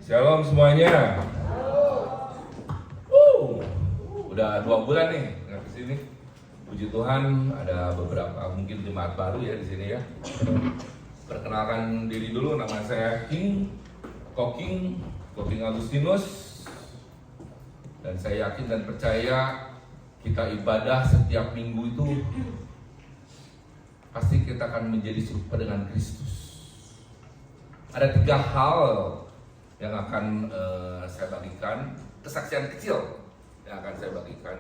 Shalom semuanya. Udah 2 bulan nih nggak kesini. Puji Tuhan ada beberapa mungkin jemaat baru ya di sini ya. Perkenalkan diri dulu, nama saya Koking Agustinus. Dan saya yakin dan percaya kita ibadah setiap minggu itu pasti kita akan menjadi serupa dengan Kristus. Ada 3 hal yang akan saya bagikan, kesaksian kecil yang akan saya bagikan.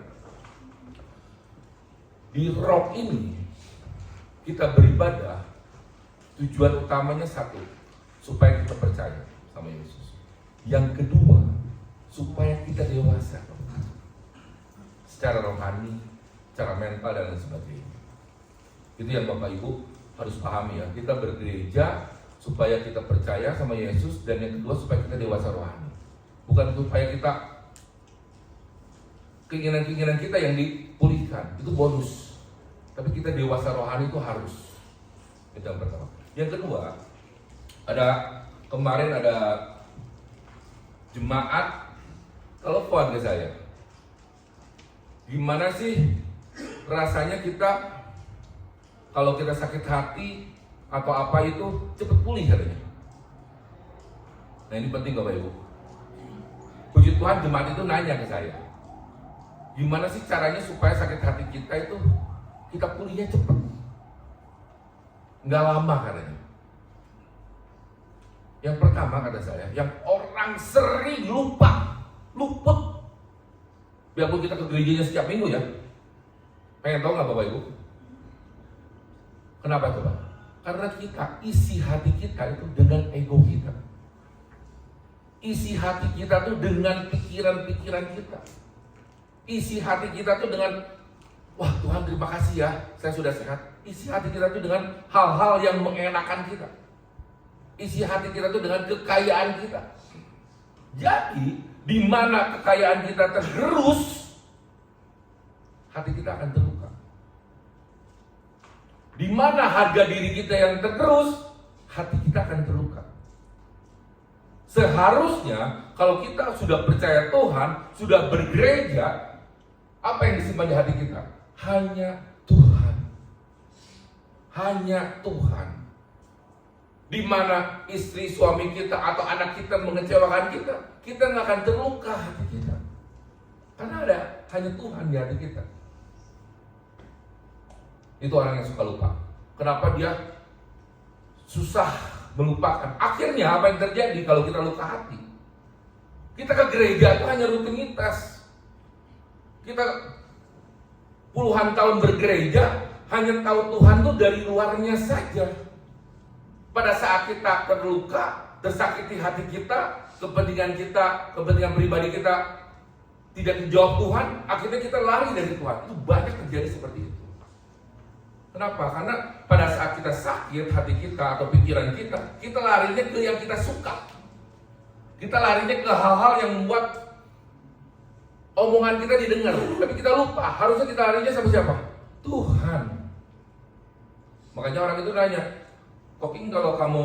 Di rock ini kita beribadah, tujuan utamanya satu, supaya kita percaya sama Yesus. Yang kedua, supaya kita dewasa secara rohani, secara mental dan lain sebagainya. Itu yang Bapak Ibu harus pahami ya. Kita bergereja supaya kita percaya sama Yesus, dan yang kedua supaya kita dewasa rohani. Bukan supaya kita keinginan-keinginan kita yang dipulihkan, itu bonus. Tapi kita dewasa rohani itu harus. Itu yang pertama. Yang kedua, kemarin ada jemaat telepon ke saya. Gimana sih rasanya kita kalau kita sakit hati atau apa itu cepat pulih katanya. Nah ini penting Bapak Ibu. Puji Tuhan jemaat itu nanya ke saya, gimana sih caranya supaya sakit hati kita itu kita pulihnya cepat, nggak lama katanya. Yang pertama kata saya, yang orang sering luput. Biarpun kita ke gerejanya setiap minggu ya. Pengen tahu nggak Bapak Ibu? Kenapa coba? Karena kita isi hati kita itu dengan ego kita. Isi hati kita tuh dengan pikiran-pikiran kita. Isi hati kita tuh dengan, wah Tuhan terima kasih ya, saya sudah sehat. Isi hati kita tuh dengan hal-hal yang mengenakan kita. Isi hati kita tuh dengan kekayaan kita. Jadi, di mana kekayaan kita tergerus, hati kita akan terluka. Di mana harga diri kita yang tergerus, hati kita akan terluka. Seharusnya kalau kita sudah percaya Tuhan, sudah bergereja, apa yang disimpan di hati kita? Hanya Tuhan. Hanya Tuhan. Di mana istri, suami kita atau anak kita mengecewakan kita nggak akan terluka hati kita. Karena hanya Tuhan di hati kita. Itu orang yang suka lupa. Kenapa dia susah melupakan? Akhirnya apa yang terjadi kalau kita luka hati? Kita ke gereja itu hanya rutinitas. Kita puluhan tahun bergereja hanya tahu Tuhan tuh dari luarnya saja. Pada saat kita terluka, tersakiti hati kita, kepentingan pribadi kita tidak dijawab Tuhan, akhirnya kita lari dari Tuhan. Itu banyak terjadi seperti itu. Kenapa? Karena pada saat kita sakit hati kita atau pikiran kita larinya ke yang kita suka. Kita larinya ke hal-hal yang membuat omongan kita didengar. Tapi kita lupa, harusnya kita larinya sama siapa? Tuhan. Makanya orang itu nanya, Koking, kalau kamu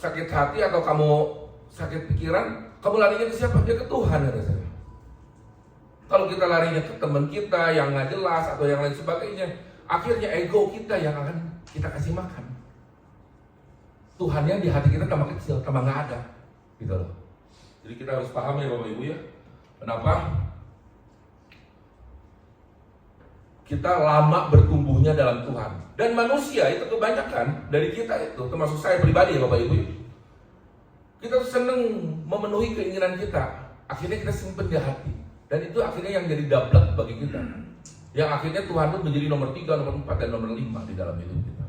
sakit hati atau kamu sakit pikiran, kamu larinya ke siapa? Dia ke Tuhan, kata saya. Kalau kita larinya ke teman kita yang nggak jelas atau yang lain sebagainya, akhirnya ego kita yang akan kita kasih makan. Tuhan yang di hati kita tambah kecil, tambah nggak ada, gitu loh. Jadi kita harus paham ya Bapak Ibu ya, kenapa kita lama bertumbuhnya dalam Tuhan. Dan manusia itu kebanyakan dari kita itu, termasuk saya pribadi ya Bapak Ibu ya, kita tuh seneng memenuhi keinginan kita, akhirnya kita simpen di hati. Dan itu akhirnya yang jadi dablek bagi kita. Yang akhirnya Tuhan itu menjadi nomor 3, nomor 4, dan nomor 5 di dalam hidup kita.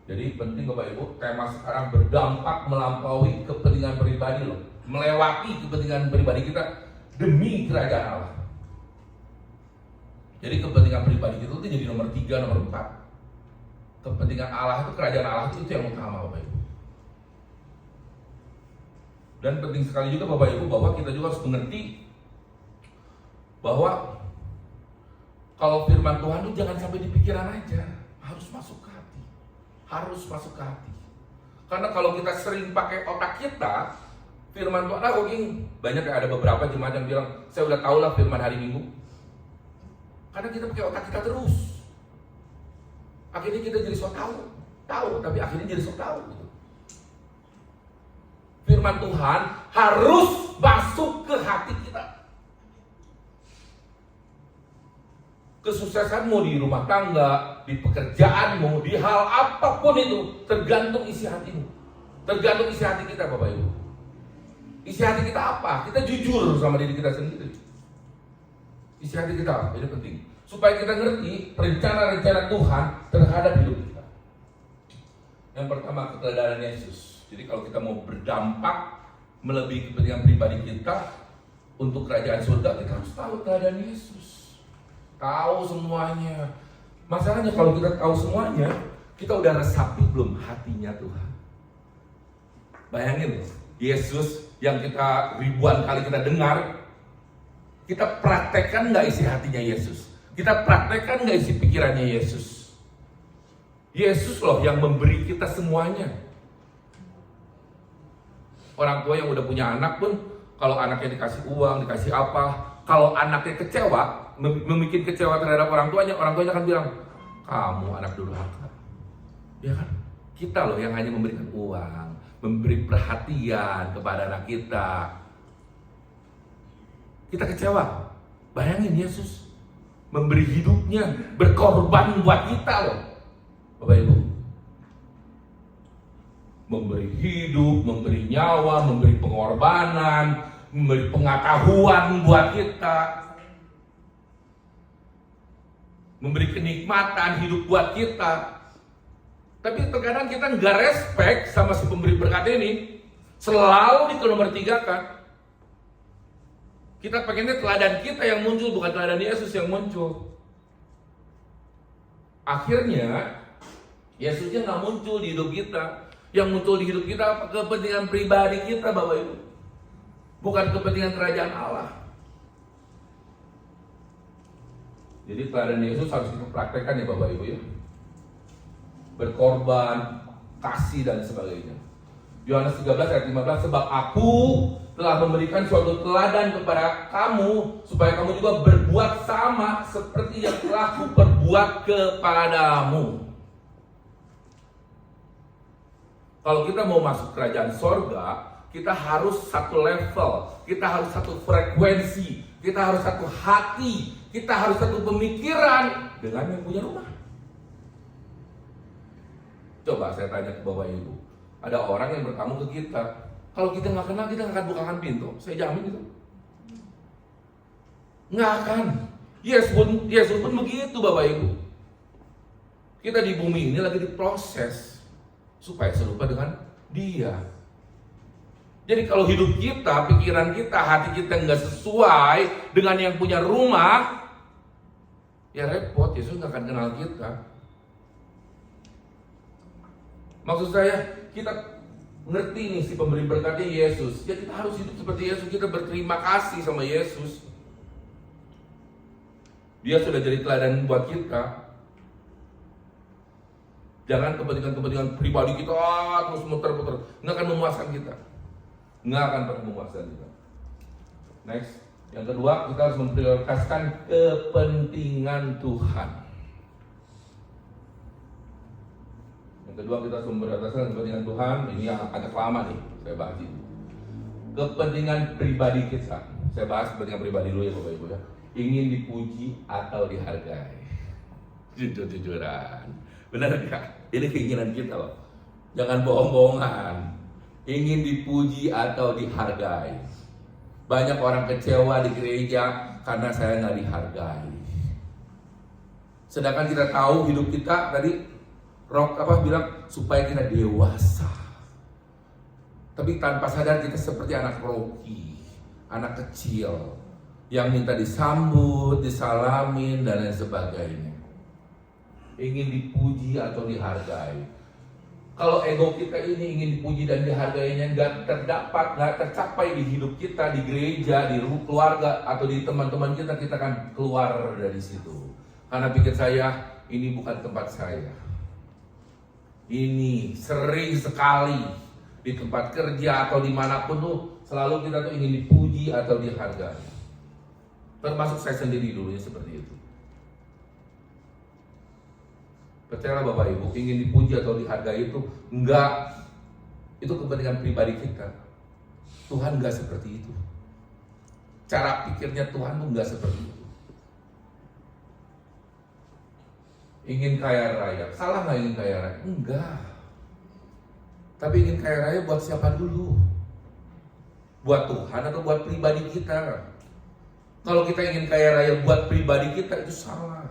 Jadi penting Bapak Ibu, tema sekarang berdampak melampaui kepentingan pribadi loh. Melewati kepentingan pribadi kita demi kerajaan Allah. Jadi kepentingan pribadi itu jadi nomor 3, nomor 4. Kepentingan Allah itu, kerajaan Allah itu yang utama Bapak Ibu. Dan penting sekali juga Bapak Ibu bahwa kita juga harus mengerti bahwa kalau firman Tuhan itu jangan sampai di pikiran aja, harus masuk ke hati. Harus masuk ke hati. Karena kalau kita sering pakai otak kita, firman Tuhan, banyak ada beberapa jemaat yang bilang, saya udah tahu lah firman hari Minggu. Karena kita pakai otak kita terus. Akhirnya kita jadi sok tahu, tapi akhirnya jadi sok tahu. Gitu. Firman Tuhan harus masuk ke hati kita. Kesuksesanmu di rumah tangga, di pekerjaanmu, di hal apapun itu, tergantung isi hatimu. Tergantung isi hati kita, Bapak Ibu. Isi hati kita apa? Kita jujur sama diri kita sendiri. Isi hati kita, ini penting. Supaya kita ngerti rencana-rencana Tuhan terhadap hidup kita. Yang pertama, keteladanan Yesus. Jadi kalau kita mau berdampak melebihi kepentingan pribadi kita untuk kerajaan surga, kita harus tahu keteladanan Yesus. Tahu semuanya. Masalahnya kalau kita tahu semuanya, kita udah resapi belum hatinya Tuhan? Bayangin, Yesus yang kita ribuan kali kita dengar, kita praktekkan nggak isi hatinya Yesus? Kita praktekkan nggak isi pikirannya Yesus? Yesus loh yang memberi kita semuanya. Orang tua yang udah punya anak pun, kalau anaknya dikasih uang, dikasih apa, kalau anaknya kecewa, membuat kecewa terhadap orang tuanya akan bilang, kamu anak durhaka. Ya kan? Kita loh yang hanya memberikan uang, memberi perhatian kepada anak kita. Kita kecewa. Bayangin Yesus memberi hidupnya, berkorban buat kita loh. Bapak Ibu. Memberi hidup, memberi nyawa, memberi pengorbanan, memberi pengetahuan buat kita. Memberi kenikmatan hidup buat kita. Tapi terkadang kita nggak respect sama si pemberi berkat ini. Selalu nomor 3 kan. Kita pengennya teladan kita yang muncul, bukan teladan Yesus yang muncul. Akhirnya Yesusnya nggak muncul di hidup kita. Yang muncul di hidup kita apa? Kepentingan pribadi kita, Bapak Ibu. Bukan kepentingan kerajaan Allah. Jadi teladan Yesus harus kita praktekkan ya Bapak Ibu ya. Berkorban, kasih dan sebagainya. Yohanes 13 ayat 15, sebab aku telah memberikan suatu teladan kepada kamu supaya kamu juga berbuat sama seperti yang telah aku perbuat kepadamu. Kalau kita mau masuk kerajaan sorga, kita harus satu level, kita harus satu frekuensi, kita harus satu hati, kita harus satu pemikiran dengan yang punya rumah. Coba saya tanya ke Bapak Ibu, ada orang yang bertamu ke kita, kalau kita nggak kenal, kita nggak akan bukakan pintu, saya jamin itu. Nggak akan. Yesus pun begitu Bapak Ibu. Kita di bumi ini lagi diproses supaya serupa dengan Dia. Jadi kalau hidup kita, pikiran kita, hati kita nggak sesuai dengan yang punya rumah, ya repot, Yesus nggak akan kenal kita. Maksud saya, kita ngerti nih si pemberi berkatnya Yesus, ya kita harus hidup seperti Yesus, kita berterima kasih sama Yesus. Dia sudah jadi teladan buat kita. Jangan kepentingan-kepentingan pribadi kita terus muter-muter, nggak akan memuaskan kita. Nggak akan pernah memuaskan kita. Next, yang kedua, kita harus memprioritaskan kepentingan Tuhan. Yang kedua, kita harus memprioritaskan kepentingan Tuhan. Ini yang agak lama nih, saya bahas ini. Kepentingan pribadi kita. Saya bahas kepentingan pribadi dulu ya Bapak Ibu ya. Ingin dipuji atau dihargai. Jujur-jujuran. Benar nggak? Ini keinginan kita loh. Jangan bohong-bohongan. Ingin dipuji atau dihargai. Banyak orang kecewa di gereja karena saya nggak dihargai. Sedangkan kita tahu hidup kita tadi bilang supaya kita dewasa. Tapi tanpa sadar kita seperti anak Rocky, anak kecil yang minta disambut, disalamin dan lain sebagainya. Ingin dipuji atau dihargai. Kalau ego kita ini ingin dipuji dan dihargainya nggak tercapai di hidup kita, di gereja, di keluarga atau di teman-teman kita akan keluar dari situ. Karena pikir saya ini bukan tempat saya. Ini sering sekali di tempat kerja atau dimanapun tuh selalu kita tuh ingin dipuji atau dihargai. Termasuk saya sendiri dulunya seperti itu. Percayalah Bapak Ibu, ingin dipuji atau dihargai itu enggak, itu kepentingan pribadi kita. Tuhan enggak seperti itu. Cara pikirnya Tuhan tuh enggak seperti itu. Ingin kaya raya, salah nggak ingin kaya raya? Enggak. Tapi ingin kaya raya buat siapa dulu? Buat Tuhan atau buat pribadi kita? Kalau kita ingin kaya raya buat pribadi kita, itu salah.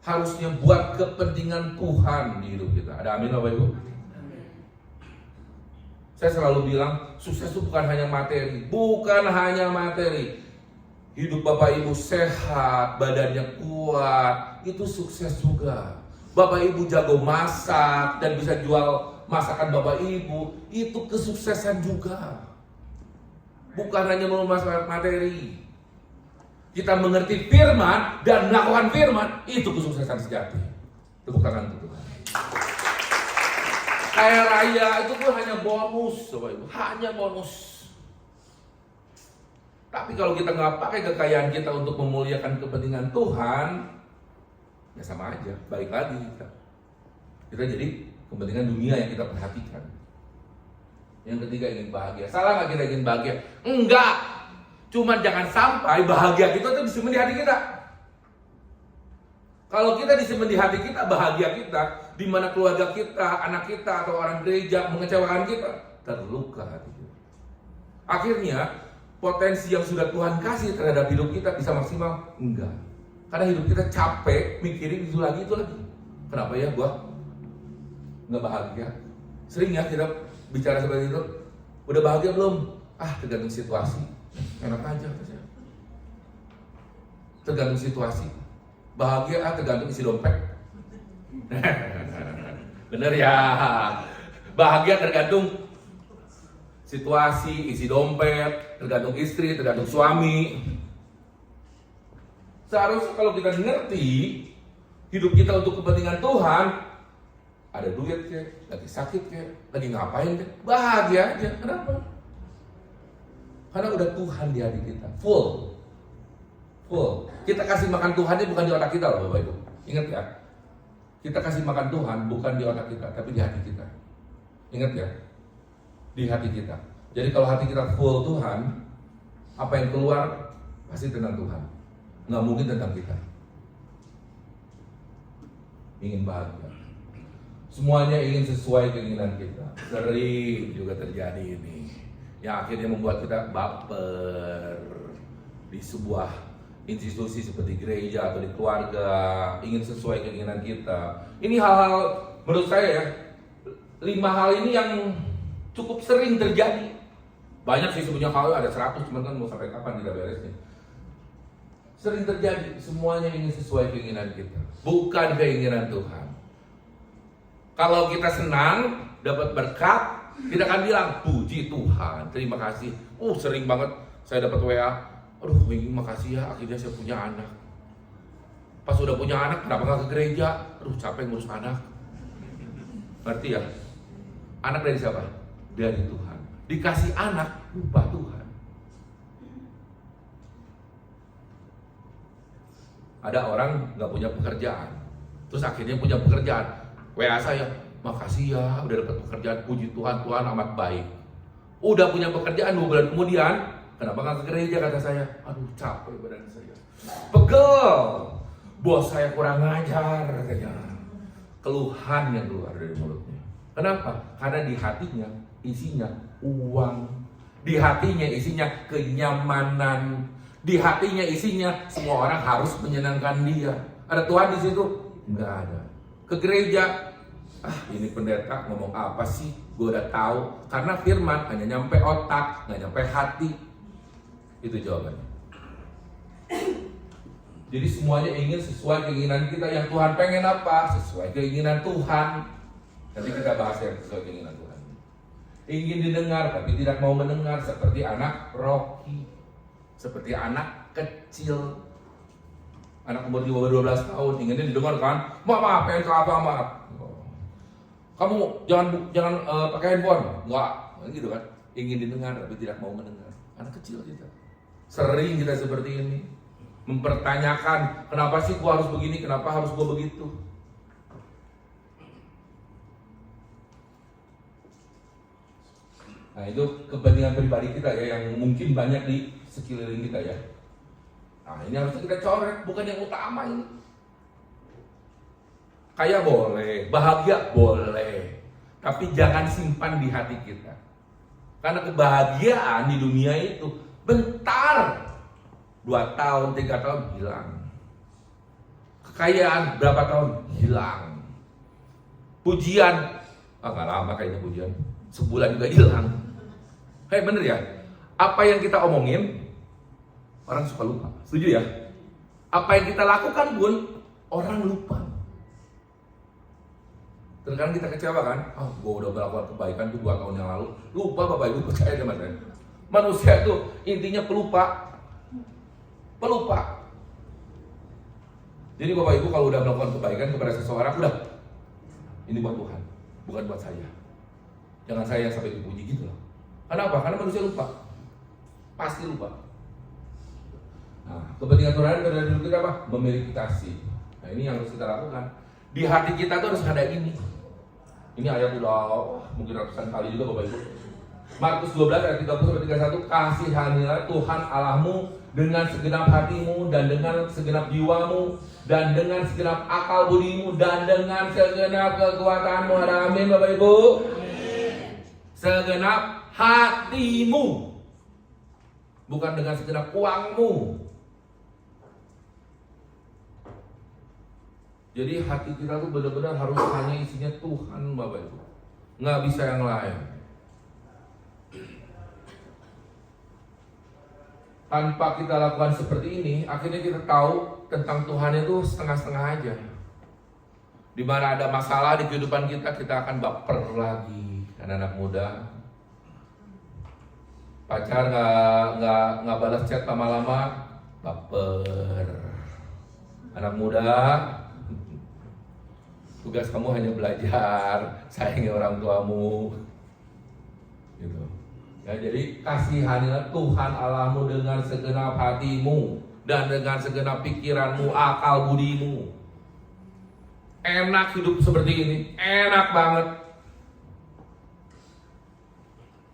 Harusnya buat kepentingan Tuhan di hidup kita. Ada amin Bapak Ibu? Saya selalu bilang, sukses itu bukan hanya materi. Bukan hanya materi. Hidup Bapak Ibu sehat, badannya kuat, itu sukses juga. Bapak Ibu jago masak dan bisa jual masakan Bapak Ibu, itu kesuksesan juga. Bukan hanya masalah materi. Kita mengerti firman dan melakukan firman, itu kesuksesan sejati. Tepuk tangan untuk Tuhan. Kaya raya itu tuh hanya bonus, Bapak Ibu, hanya bonus. Tapi kalau kita nggak pakai kekayaan kita untuk memuliakan kepentingan Tuhan, ya sama aja, balik lagi kita jadi kepentingan dunia yang kita perhatikan. Yang ketiga, ingin bahagia. Salah nggak kita ingin bahagia? Enggak. Cuman jangan sampai bahagia kita itu disimpan di hati kita. Kalau kita disimpan di hati kita, bahagia kita, di mana keluarga kita, anak kita, atau orang gereja mengecewakan kita, terluka hati kita. Akhirnya potensi yang sudah Tuhan kasih terhadap hidup kita bisa maksimal? Enggak. Karena hidup kita capek mikirin itu lagi. Kenapa ya gua nggak bahagia? Sering ya kita bicara seperti itu. Udah bahagia belum? Tergantung situasi. Enak aja katanya. Tergantung situasi. Bahagia tergantung isi dompet. Bener ya. Bahagia tergantung situasi, isi dompet, tergantung istri, tergantung suami. Seharusnya kalau kita ngerti hidup kita untuk kepentingan Tuhan, ada duit kek, lagi sakit kek, lagi ngapain kek, bahagia aja. Kenapa? Karena udah Tuhan di hati kita, full. Kita kasih makan Tuhannya bukan di otak kita loh Bapak Ibu. Ingat ya, kita kasih makan Tuhan bukan di otak kita, tapi di hati kita. Ingat ya, di hati kita. Jadi kalau hati kita full Tuhan, apa yang keluar pasti tentang Tuhan. Nggak mungkin tentang kita. Ingin bahagia, semuanya ingin sesuai keinginan kita. Sering juga terjadi ini, yang akhirnya membuat kita baper di sebuah institusi seperti gereja atau di keluarga, ingin sesuai keinginan kita. Ini hal-hal menurut saya ya, 5 hal ini yang cukup sering terjadi. Banyak sih sebenarnya hal, ada 100, cuman kan mau sampai kapan tidak beresnya. Sering terjadi, semuanya ingin sesuai keinginan kita, bukan keinginan Tuhan. Kalau kita senang, dapat berkat, kita akan bilang, puji Tuhan, terima kasih. Sering banget saya dapat WA, aduh makasih ya, akhirnya saya punya anak. Pas udah punya anak, kenapa gak ke gereja? Aduh capek ngurus anak. Ngerti ya? Anak dari siapa? Dari Tuhan. Dikasih anak, lupa Tuhan. Ada orang gak punya pekerjaan, terus akhirnya punya pekerjaan. WA saya, makasih ya udah dapat pekerjaan, puji Tuhan, Tuhan amat baik. Udah punya pekerjaan 2 bulan kemudian, kenapa gak ke gereja kata saya? Aduh capek badan saya, pegel, bos saya kurang ngajar katanya. Keluhan yang keluar dari mulutnya. Kenapa? Karena di hatinya isinya uang, di hatinya isinya kenyamanan, di hatinya isinya semua orang harus menyenangkan dia. Ada Tuhan di situ? Enggak ada. Ke gereja, ini pendeta ngomong apa sih? Gue udah tahu. Karena firman hanya nyampe otak, nggak nyampe hati. Itu jawabannya. Jadi semuanya ingin sesuai keinginan kita. Yang Tuhan pengen apa? Sesuai keinginan Tuhan. Nanti kita bahas yang sesuai keinginan Tuhan. Ingin didengar tapi tidak mau mendengar, seperti anak Rocky, seperti anak kecil, anak umur 12 tahun inginnya didengar kan, mama pengen ke apa, Kamu jangan pakai handphone. Enggak, gitu kan. Ingin didengar tapi tidak mau mendengar. Anak kecil kita. Sering kita seperti ini. Mempertanyakan, kenapa sih gua harus begini, kenapa harus gua begitu. Nah, itu kepentingan pribadi kita ya, yang mungkin banyak di sekeliling kita ya. Nah, ini harus kita coret, bukan yang utama ini. Kaya boleh, bahagia boleh, tapi jangan simpan di hati kita. Karena kebahagiaan di dunia itu bentar, 2 tahun, 3 tahun hilang. Kekayaan berapa tahun hilang. Pujian, nggak lama kayaknya pujian, sebulan juga hilang. Bener ya? Apa yang kita omongin, orang suka lupa. Setuju ya? Apa yang kita lakukan pun, orang lupa. Terkadang kita kecewa kan? Gue udah melakukan kebaikan tuh 2 tahun yang lalu. Lupa Bapak Ibu, percaya sama saya. Manusia tuh intinya pelupa. Jadi Bapak Ibu kalau udah melakukan kebaikan kepada seseorang, udah. Ini buat Tuhan, bukan buat saya. Jangan saya yang sampai dipuji gitu loh. Kenapa? Karena manusia lupa. Pasti lupa. Nah, kepentingan Tuhan dari dulu kita apa? Memiliki kasih. Nah, ini yang harus kita lakukan. Di hati kita tuh harus ada ini. Ini ayat udah mungkin ratusan kali juga Bapak Ibu. Markus 12 ayat 30-31, kasihanilah Tuhan Allahmu dengan segenap hatimu dan dengan segenap jiwamu dan dengan segenap akal budimu dan dengan segenap kekuatanmu. Ada amin Bapak Ibu? Segenap hatimu, bukan dengan segenap uangmu. Jadi hati kita tuh benar-benar harus hanya isinya Tuhan Bapak Ibu, nggak bisa yang lain. Tanpa kita lakukan seperti ini, akhirnya kita tahu tentang Tuhan itu setengah-setengah aja. Dimana ada masalah di kehidupan kita, kita akan baper lagi. Anak-anak muda, pacar nggak balas chat lama-lama, baper. Anak muda, tugas kamu hanya belajar, sayangi orang tuamu, gitu. Ya, jadi kasihanilah Tuhan Allahmu dengan segenap hatimu dan dengan segenap pikiranmu, akal budimu. Enak hidup seperti ini, enak banget.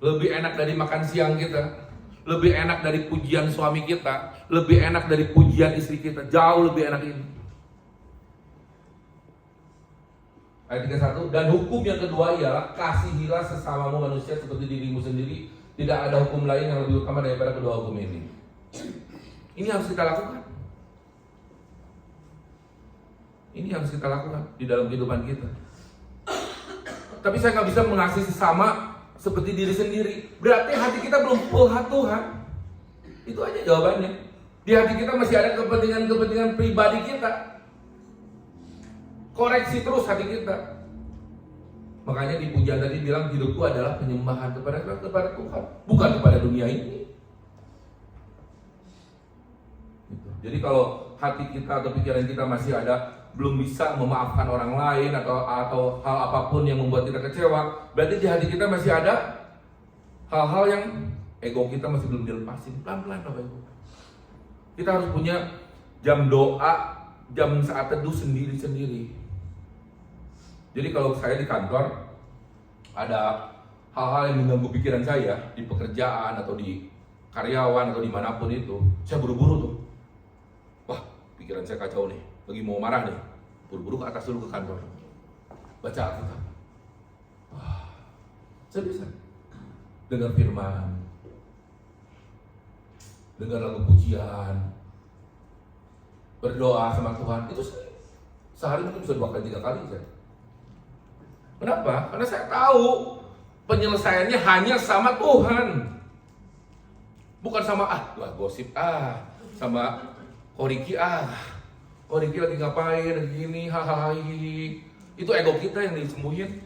Lebih enak dari makan siang kita, lebih enak dari pujian suami kita, lebih enak dari pujian istri kita, jauh lebih enak ini. Ayat 31, dan hukum yang kedua ialah kasihilah sesamamu manusia seperti dirimu sendiri. Tidak ada hukum lain yang lebih utama daripada kedua hukum ini. Ini harus kita lakukan. Ini harus kita lakukan di dalam kehidupan kita. Tapi saya nggak bisa mengasihi sesama seperti diri sendiri. Berarti hati kita belum full hati Tuhan. Itu aja jawabannya. Di hati kita masih ada kepentingan pribadi kita. Koreksi terus hati kita. Makanya di pujian tadi bilang hidupku adalah penyembahan kepada Tuhan, bukan kepada dunia ini. Gitu. Jadi kalau hati kita atau pikiran kita masih ada belum bisa memaafkan orang lain atau hal apapun yang membuat kita kecewa, berarti di hati kita masih ada hal-hal yang ego kita masih belum dilepasin. Pelan-pelan Bapak Ibu. Kita harus punya jam doa, jam saat teduh sendiri-sendiri. Jadi kalau saya di kantor ada hal-hal yang mengganggu pikiran saya di pekerjaan atau di karyawan atau dimanapun itu, saya buru-buru tuh. Wah, pikiran saya kacau nih, lagi mau marah nih, buru-buru ke atas dulu ke kantor, baca Alkitab. Wah, saya bisa dengar firman, dengar lagu pujian, berdoa sama Tuhan. Itu sehari mungkin bisa 2 kali 3 kali saya. Kenapa? Karena saya tahu penyelesaiannya hanya sama Tuhan. Bukan sama gosip sama Koriki Koriki lagi ngapain, lagi gini, hahaha. Itu ego kita yang disembuhin.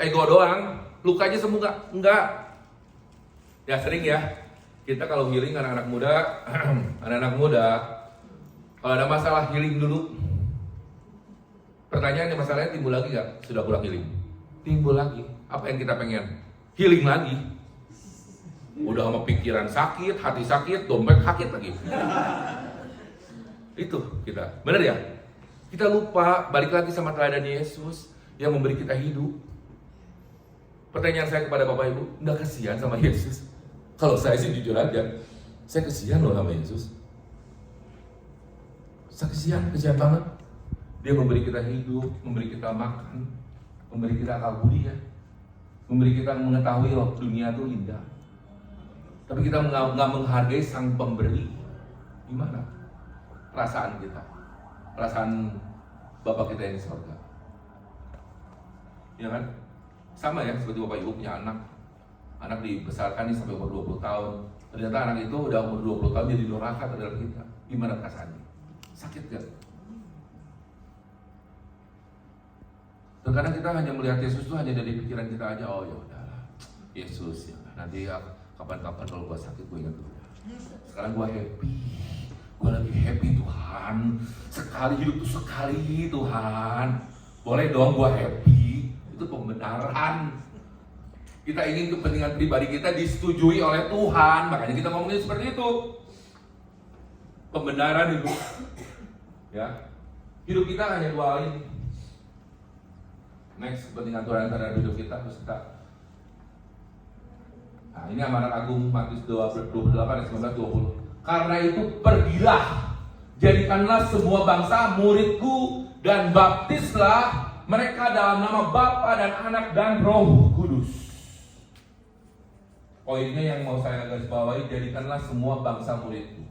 Ego doang, lukanya sembuh enggak. Ya sering ya. Kita kalau healing anak-anak muda, kalau ada masalah healing dulu. Pertanyaannya, masalahnya timbul lagi nggak? Sudah pulang healing? timbul lagi. Apa yang kita pengen? Healing lagi. Udah sama pikiran sakit, hati sakit, dompet sakit lagi. Itu kita, bener ya? Kita lupa, balik lagi sama teladan Yesus yang memberi kita hidup. Pertanyaan saya kepada Bapak Ibu, nggak kasihan sama Yesus? Kalau saya sih jujur aja, saya kasihan loh sama Yesus. Saya kasihan banget. Dia memberi kita hidup, memberi kita makan, memberi kita akal budi ya, memberi kita mengetahui loh dunia itu indah. Tapi kita nggak menghargai sang pemberi. Gimana perasaan kita? Perasaan Bapak kita yang di surga. Ya kan? Sama ya seperti Bapak Ibu punya anak. Anak dibesarkan nih sampai umur 20 tahun. Ternyata anak itu udah umur 20 tahun jadi durhaka terhadap kita. Gimana perasaannya? Sakit gak? Terkadang kita hanya melihat Yesus itu hanya dari pikiran kita aja. Oh ya udahlah, Yesus ya. Nanti ya, kapan-kapan kalau gua sakit gua ingat dulu. Sekarang gua happy. Gua lagi happy Tuhan. Sekali hidup tuh sekali Tuhan. Boleh dong gua happy. Itu pembenaran. Kita ingin kepentingan pribadi kita disetujui oleh Tuhan. Makanya kita ngomongin seperti itu. Pembenaran itu. Ya. Hidup kita hanya dua hal ini. Next, kepentingan Tuhan terhadap hidup kita harus kita. Nah, ini amanat agung Matius 28 ayat 19-20. Karena itu pergilah, jadikanlah semua bangsa muridku dan baptislah mereka dalam nama Bapa dan Anak dan Roh Kudus. Poinnya yang mau saya garis bawahi, jadikanlah semua bangsa muridku.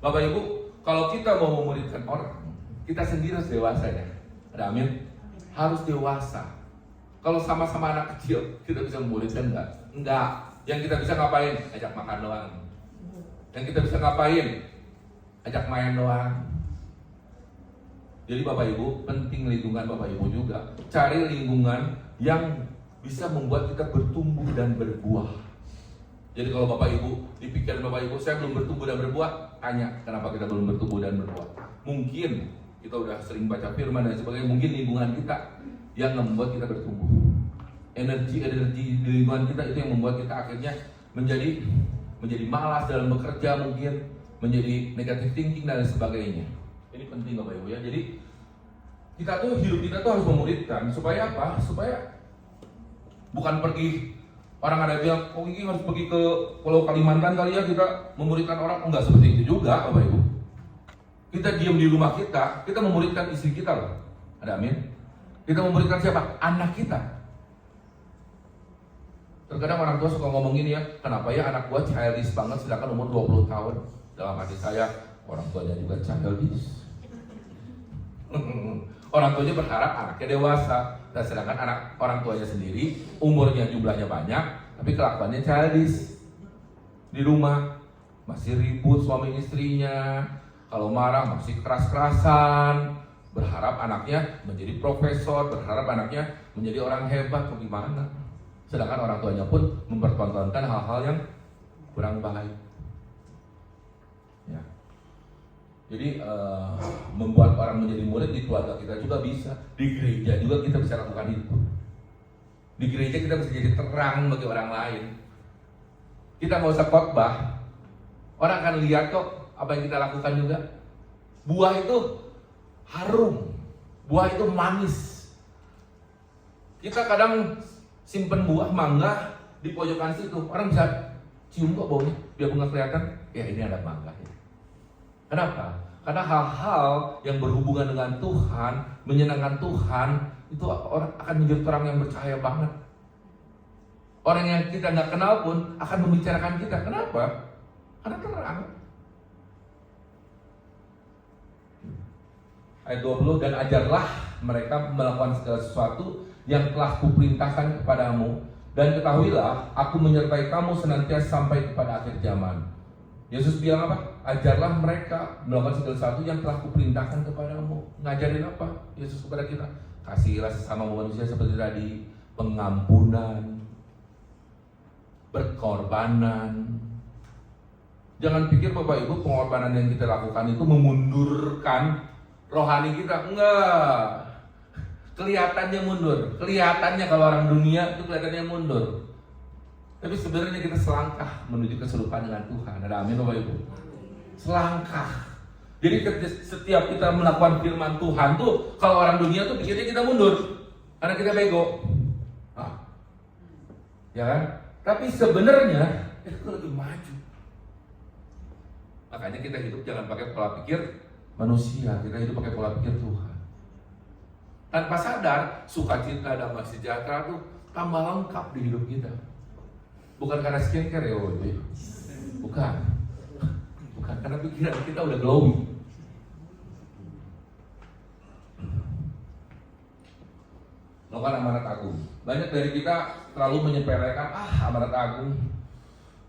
Bapak Ibu, kalau kita mau memuridkan orang, kita sendiri harus dewasa ya. Ada amin? Harus dewasa. Kalau sama-sama anak kecil, kita bisa memuridkan enggak? Enggak. Yang kita bisa ngapain? Ajak makan doang. Yang kita bisa ngapain? Ajak main doang. Jadi Bapak Ibu, penting lingkungan Bapak Ibu juga. Cari lingkungan yang bisa membuat kita bertumbuh dan berbuah. Jadi kalau Bapak Ibu, di pikiran Bapak Ibu, saya belum bertumbuh dan berbuah, tanya kenapa kita belum bertumbuh dan berbuah. Mungkin kita udah sering baca firman dan sebagainya, mungkin lingkungan kita yang membuat kita bertumbuh. Energi di lingkungan kita itu yang membuat kita akhirnya menjadi malas dalam bekerja, mungkin menjadi negative thinking dan sebagainya. Ini penting Bapak Ibu ya. Jadi hidup kita tuh harus memuridkan supaya apa? Supaya bukan pergi, orang ada bilang, oh ini harus pergi ke Pulau Kalimantan kali ya kita memuridkan orang. Enggak seperti itu juga Bapak Ibu. Kita diam di rumah kita memuridkan istri kita loh. Ada amin? Kita memuridkan siapa? Anak kita. Terkadang orang tua suka ngomong gini ya, kenapa ya anak gua childish banget sedangkan umur 20 tahun. Dalam hati saya, orang tuanya juga childish. Orang tuanya berharap anaknya dewasa, dan sedangkan orang tuanya sendiri umurnya jumlahnya banyak, tapi kelakuannya childish. Di rumah masih ribut suami istrinya, kalau marah masih keras-kerasan, berharap anaknya menjadi profesor, berharap anaknya menjadi orang hebat, bagaimana? Sedangkan orang tuanya pun mempertontonkan hal-hal yang kurang baik. Ya. Jadi membuat orang menjadi murid di keluarga kita juga bisa, di gereja juga kita bisa lakukan itu. Di gereja kita bisa jadi terang bagi orang lain. Kita nggak usah khotbah, orang akan lihat kok apa yang kita lakukan juga. Buah itu harum, buah itu manis. Kita kadang simpen buah mangga di pojokan situ, orang bisa cium kok baunya, biar nggak kelihatan. Ya ini ada mangga. Kenapa? Karena hal-hal yang berhubungan dengan Tuhan, menyenangkan Tuhan, itu orang akan menjadi orang yang bercahaya banget. Orang yang kita nggak kenal pun akan membicarakan kita. Kenapa? Karena terang. Ayat 20, dan ajarlah mereka melakukan segala sesuatu yang telah kuperintahkan kepadamu, dan ketahuilah aku menyertai kamu senantiasa sampai kepada akhir zaman. Yesus bilang apa? Ajarlah mereka melakukan segala sesuatu yang telah kuperintahkan kepadamu. Ngajarin apa Yesus kepada kita? Kasihilah sesama manusia seperti tadi, pengampunan, berkorbanan. Jangan pikir Bapak Ibu pengorbanan yang kita lakukan itu memundurkan rohani kita. Enggak. Kelihatannya mundur, kelihatannya kalau orang dunia itu kelihatannya mundur. Tapi sebenarnya kita selangkah menuju keserupaan dengan Tuhan. Ada amin Bapak Ibu? Selangkah. Jadi setiap kita melakukan firman Tuhan tuh, kalau orang dunia tuh pikirnya kita mundur karena kita bego. Ya kan? Tapi sebenarnya itu lebih maju. Makanya kita hidup jangan pakai pola pikir manusia, kita hidup pakai pola pikir Tuhan. Tanpa sadar, sukacita, damai sejahtera tuh tambah lengkap di hidup kita. Bukan karena skincare ya, bukan. Bukan karena pikiran kita udah glowing. Melakukan amanat agung. Banyak dari kita terlalu menyepelekan, amanat agung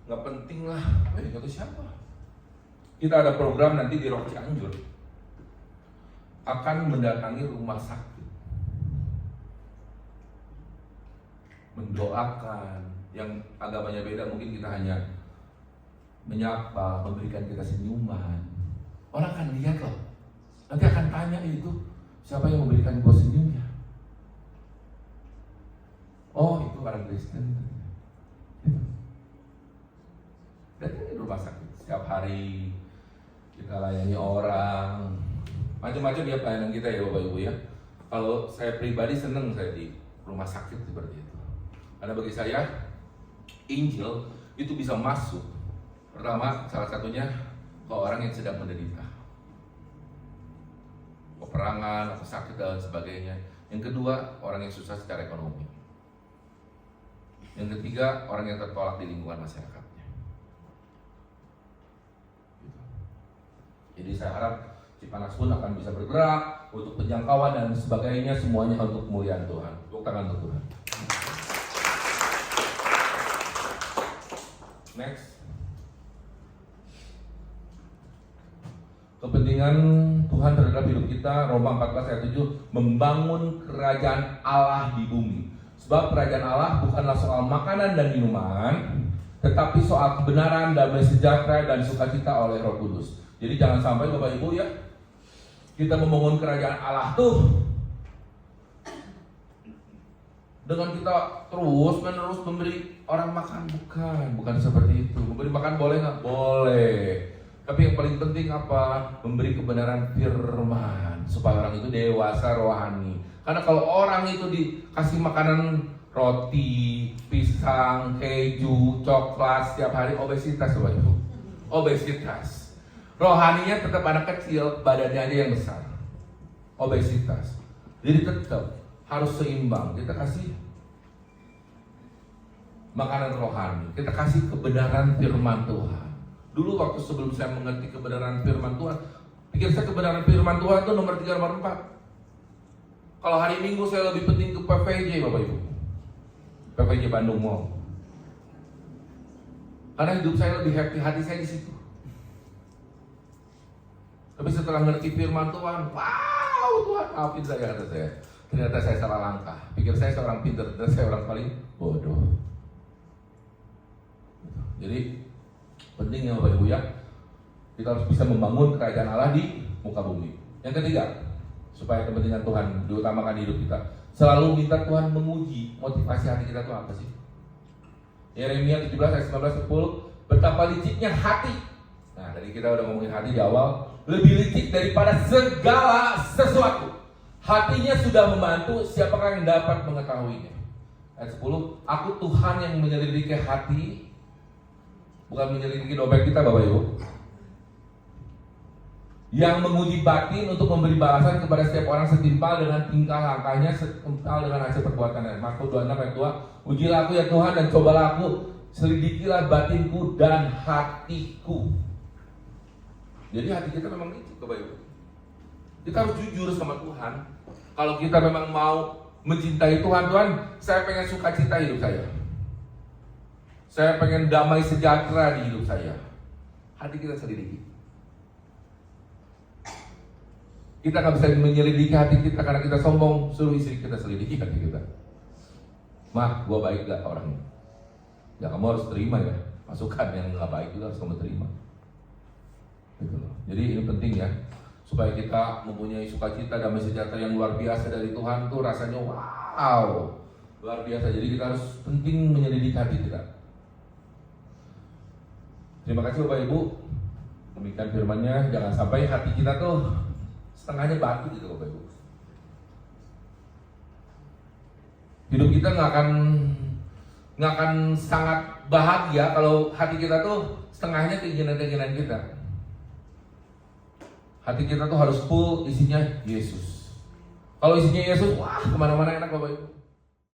nggak penting lah. Kata siapa? Kita ada program nanti di Rock Cianjur akan mendatangi rumah sakit, mendoakan. Yang agamanya beda mungkin kita hanya menyapa, memberikan kita senyuman. Orang akan lihat loh, nanti akan tanya itu siapa yang memberikan gue senyumnya. Oh itu orang Kristen. Dan ini rumah sakit setiap hari kita layani orang, macam-macam ya pelayanan kita ya Bapak Ibu ya. Kalau saya pribadi senang saya di rumah sakit seperti itu. Karena bagi saya Injil itu bisa masuk. Pertama, salah satunya ke orang yang sedang menderita, peperangan atau sakit dan sebagainya. Yang kedua, orang yang susah secara ekonomi. Yang ketiga, orang yang tertolak di lingkungan masyarakatnya. Jadi saya harap Cipanas pun akan bisa bergerak untuk penjangkauan dan sebagainya, semuanya untuk kemuliaan Tuhan. Tepuk tangan untuk Tuhan. Next. Kepentingan Tuhan terhadap hidup kita, Roma 14 ayat 7, membangun kerajaan Allah di bumi. Sebab kerajaan Allah bukanlah soal makanan dan minuman, tetapi soal kebenaran, damai sejahtera, dan sukacita oleh Roh Kudus. Jadi jangan sampai Bapak Ibu ya, kita membangun kerajaan Allah tuh dengan kita terus menerus memberi orang makan. Bukan seperti itu. Memberi makan boleh nggak? Boleh. Tapi yang paling penting apa? Memberi kebenaran firman supaya orang itu dewasa rohani. Karena kalau orang itu dikasih makanan roti, pisang, keju, coklat setiap hari, obesitas Bapak Ibu. Obesitas. Rohaninya tetap anak kecil, badannya aja yang besar. Obesitas. Jadi tetap harus seimbang. Kita kasih makanan rohani, kita kasih kebenaran firman Tuhan. Dulu waktu sebelum saya mengerti kebenaran firman Tuhan, pikir saya kebenaran firman Tuhan itu nomor 3, nomor 4. Kalau hari Minggu saya lebih penting ke PVJ Bapak Ibu, PVJ Bandung Mall. Karena hidup saya lebih happy, hati saya di situ. Tapi setelah ngerti firman Tuhan, wow Tuhan, maafin saya, kata saya. Ternyata saya salah langkah. Pikir saya seorang pintar, dan saya orang paling bodoh. Jadi pentingnya Bapak Ibu ya, kita harus bisa membangun kerajaan Allah di muka bumi. Yang ketiga, supaya kepentingan Tuhan diutamakan di hidup kita, selalu minta Tuhan menguji motivasi hati kita itu apa sih. Yeremia 17 ayat 19-10, betapa liciknya hati. Nah, tadi kita udah ngomongin hati di awal, lebih licik daripada segala sesuatu. Hatinya sudah membantu, siapakah yang dapat mengetahuinya. Ayat 10, aku Tuhan yang menyelidiki hati, bukan menyelidiki dompet kita Bapak Ibu, yang menguji batin untuk memberi balasan kepada setiap orang setimpal dengan tingkah langkahnya, setimpal dengan hasil perbuatannya. Mazmur 26 ayat 2, ujilah aku ya Tuhan dan cobalah aku, selidikilah batinku dan hatiku. Jadi hati kita memang licik Bapak Ibu. Kita harus jujur sama Tuhan. Kalau kita memang mau mencintai Tuhan, Tuhan, saya pengen sukacita hidup saya. Saya pengen damai sejahtera di hidup saya. Hati kita selidiki. Kita nggak bisa menyelidiki hati kita karena kita sombong. Suruh istri kita selidiki hati kita. Mah, gua baik gak orangnya? Ya kamu harus terima ya. Masukan yang nggak baik juga harus kamu terima. Gitu loh. Jadi ini penting ya, supaya kita mempunyai sukacita, damai sejahtera yang luar biasa dari Tuhan tuh rasanya wow, luar biasa. Jadi kita harus penting menyelidiki hati kita. Terima kasih Bapak Ibu. Demikian firman-Nya, jangan sampai hati kita tuh setengahnya batu gitu Bapak Ibu. Hidup kita nggak akan sangat bahagia kalau hati kita tuh setengahnya keinginan-keinginan kita. Hati kita tuh harus full isinya Yesus. Kalau isinya Yesus, wah kemana-mana enak Bapak Ibu.